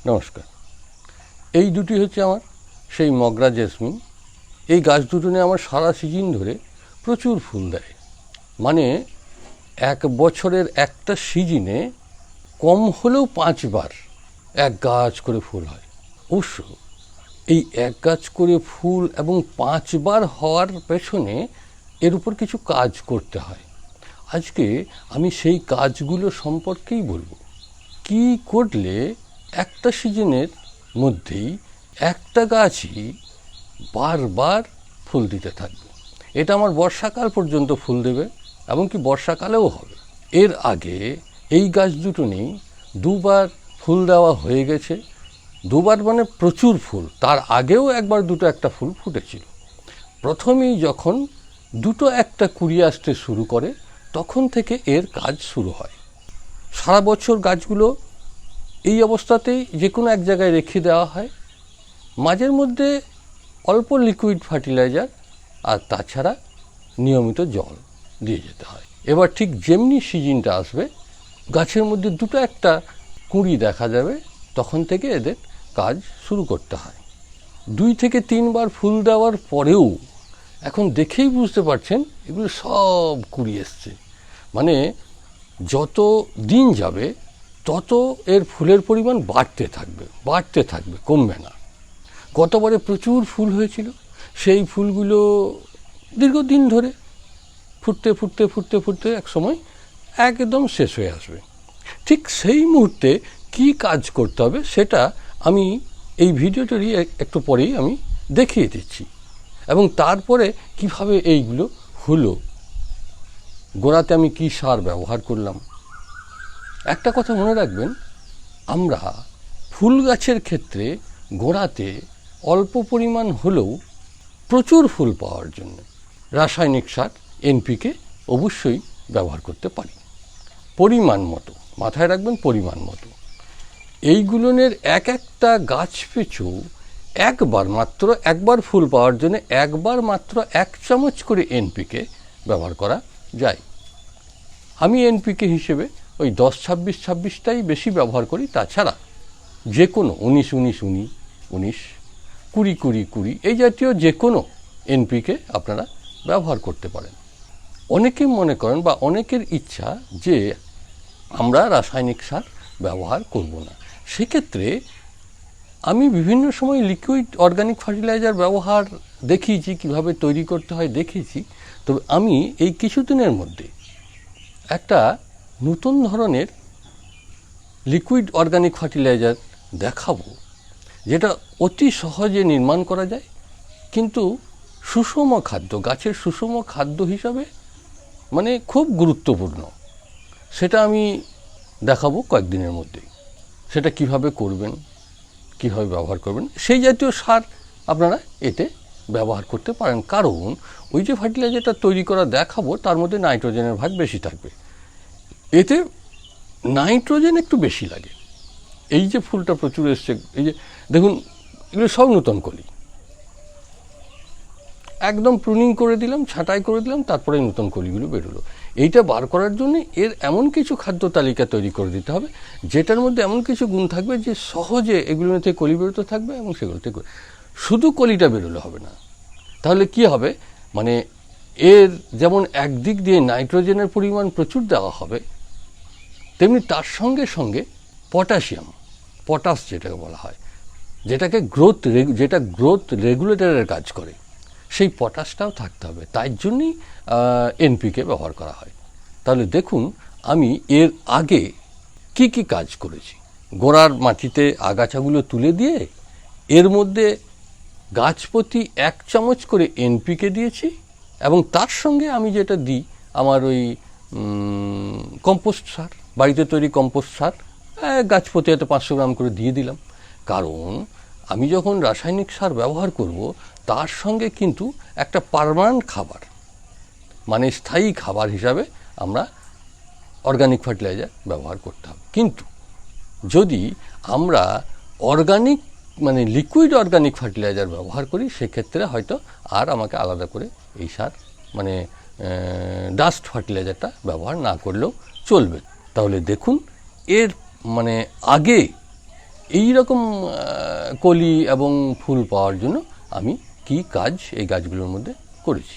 নমস্কার। এই দুটি হচ্ছে আমার সেই মগরা জেসমিন। এই গাছ দুটো নিয়ে আমার সারা সিজন ধরে প্রচুর ফুল দেয়। মানে এক বছরের একটা সিজনে কম হলেও 5 বার এক গাছ করে ফুল হয়। অবশ্য এই এক গাছ করে ফুল এবং 5 বার হওয়ার পেছনে এর উপর কিছু কাজ করতে হয়। আজকে আমি সেই কাজগুলো সম্পর্কেই বলবো। কি করলে একটা সিজনের মধ্যেই একটা গাছই বারবার ফুল দিতে থাকবে। এটা আমার বর্ষাকাল পর্যন্ত ফুল দেবে, এমনকি বর্ষাকালেও হবে। এর আগে এই গাছ দুটো নেই 2 বার ফুল দেওয়া হয়ে গেছে। 2 বার মানে প্রচুর ফুল। তার আগেও একবার দুটো একটা ফুল ফুটেছিল। প্রথমেই যখন দুটো একটা কুড়ি আসতে শুরু করে তখন থেকে এর কাজ শুরু হয়। সারা বছর গাছগুলো এই অবস্থাতেই যে কোনো এক জায়গায় রেখে দেওয়া হয়। মাঝের মধ্যে অল্প লিকুইড ফার্টিলাইজার আর তাছাড়া নিয়মিত জল দিয়ে যেতে হয়। এবার ঠিক যেমনি সিজনটা আসবে গাছের মধ্যে দুটো একটা কুঁড়ি দেখা যাবে, তখন থেকে এদের কাজ শুরু করতে হয়। 2 থেকে 3 বার ফুল দেওয়ার পরেও এখন দেখেই বুঝতে পারছেন এগুলো সব কুঁড়ি এসছে। মানে যত দিন যাবে তত এর ফুলের পরিমাণ বাড়তে থাকবে, কমবে না। গতবারে প্রচুর ফুল হয়েছিল, সেই ফুলগুলো দীর্ঘদিন ধরে ফুটতে এক সময় একদম শেষ হয়ে আসবে। ঠিক সেই মুহূর্তে কি কাজ করতে হবে সেটা আমি এই ভিডিওটারই একটু পরেই আমি দেখিয়ে দিচ্ছি, এবং তারপরে কিভাবে এইগুলো হলো, গোড়াতে আমি কি সার ব্যবহার করলাম। একটা কথা মনে রাখবেন, আমরা ফুল গাছের ক্ষেত্রে গোড়াতে অল্প পরিমাণ হলেও প্রচুর ফুল পাওয়ার জন্য রাসায়নিক সার এনপিকে অবশ্যই ব্যবহার করতে পারি। পরিমাণ মতো, মাথায় রাখবেন পরিমাণ মতো। এইগুলোনের একটা গাছ পিছু একবার ফুল পাওয়ার জন্য একবার মাত্র 1 চামচ করে এনপিকে ব্যবহার করা যায়। আমি এনপিকে হিসেবে ওই 10-26-26টাই বেশি ব্যবহার করি। তাছাড়া যে কোনো 19-19-19, 20-20-20 এই জাতীয় যে কোনো এনপিকে আপনারা ব্যবহার করতে পারেন। অনেকে মনে করেন বা অনেকের ইচ্ছা যে আমরা রাসায়নিক সার ব্যবহার করব না। সেক্ষেত্রে আমি বিভিন্ন সময় লিকুইড অর্গানিক ফার্টিলাইজার ব্যবহার দেখিয়েছি, কীভাবে তৈরি করতে হয় দেখিয়েছি। তবে আমি এই কিছুদিনের মধ্যে একটা নতুন ধরনের লিকুইড অর্গানিক ফার্টিলাইজার দেখাবো, যেটা অতি সহজে নির্মাণ করা যায়, কিন্তু সুষম খাদ্য, গাছের সুষম খাদ্য হিসাবে মানে খুব গুরুত্বপূর্ণ। সেটা আমি দেখাবো কয়েকদিনের মধ্যেই। সেটা কিভাবে করবেন, কিভাবে ব্যবহার করবেন, সেই জাতীয় সার আপনারা এতে ব্যবহার করতে পারেন। কারণ ওই যে ফার্টিলাইজারটা তৈরি করা দেখাবো তার মধ্যে নাইট্রোজেনের ভাগ বেশি থাকবে। এতে নাইট্রোজেন একটু বেশি লাগে। এই যে ফুলটা প্রচুর এসছে, এই যে দেখুন, এগুলো সব নতুন কলি, একদম প্রুনিং করে দিলাম, ছাঁটাই করে দিলাম, তারপরে নতুন কলিগুলো বেরোলো। এইটা বার করার জন্য এর এমন কিছু খাদ্য তালিকা তৈরি করে দিতে হবে যেটার মধ্যে এমন কিছু গুণ থাকবে যে সহজে এগুলোর মধ্যে কলি বেরোতে থাকবে, এবং সেগুলোতে শুধু কলিটা বেরোলে হবে না। তাহলে কি হবে, মানে এর যেমন একদিক দিয়ে নাইট্রোজেনের পরিমাণ প্রচুর দেওয়া হবে, তেমনি তার সঙ্গে সঙ্গে পটাশ যেটাকে বলা হয়, যেটা গ্রোথ রেগুলেটরের কাজ করে, সেই পটাশটাও থাকতে হবে। তাই জন্যই এনপিকে ব্যবহার করা হয়। তাহলে দেখুন আমি এর আগে কি কাজ করেছি। গোড়ার মাটিতে আগাছাগুলো তুলে দিয়ে এর মধ্যে গাছ প্রতি 1 চামচ করে এনপিকে দিয়েছি, এবং তার সঙ্গে আমি যেটা দিই আমার ওই কম্পোস্ট সার, বাড়িতে তৈরি কম্পোস্ট সার, গাছ প্রতি এত 500 গ্রাম করে দিয়ে দিলাম। কারণ আমি যখন রাসায়নিক সার ব্যবহার করব তার সঙ্গে কিন্তু একটা পার্মানেন্ট খাবার, মানে স্থায়ী খাবার হিসাবে আমরা অর্গানিক ফার্টিলাইজার ব্যবহার করতে হবে। কিন্তু যদি আমরা অর্গানিক মানে লিকুইড অর্গানিক ফার্টিলাইজার ব্যবহার করি, সেক্ষেত্রে হয়তো আর আমাকে আলাদা করে এই সার মানে ডাস্ট ফার্টিলাইজারটা ব্যবহার না করলেও চলবে। তাহলে দেখুন এর মানে আগে এই রকম কলি এবং ফুল পাওয়ার জন্য আমি কি কাজ এই গাছগুলোর মধ্যে করেছি।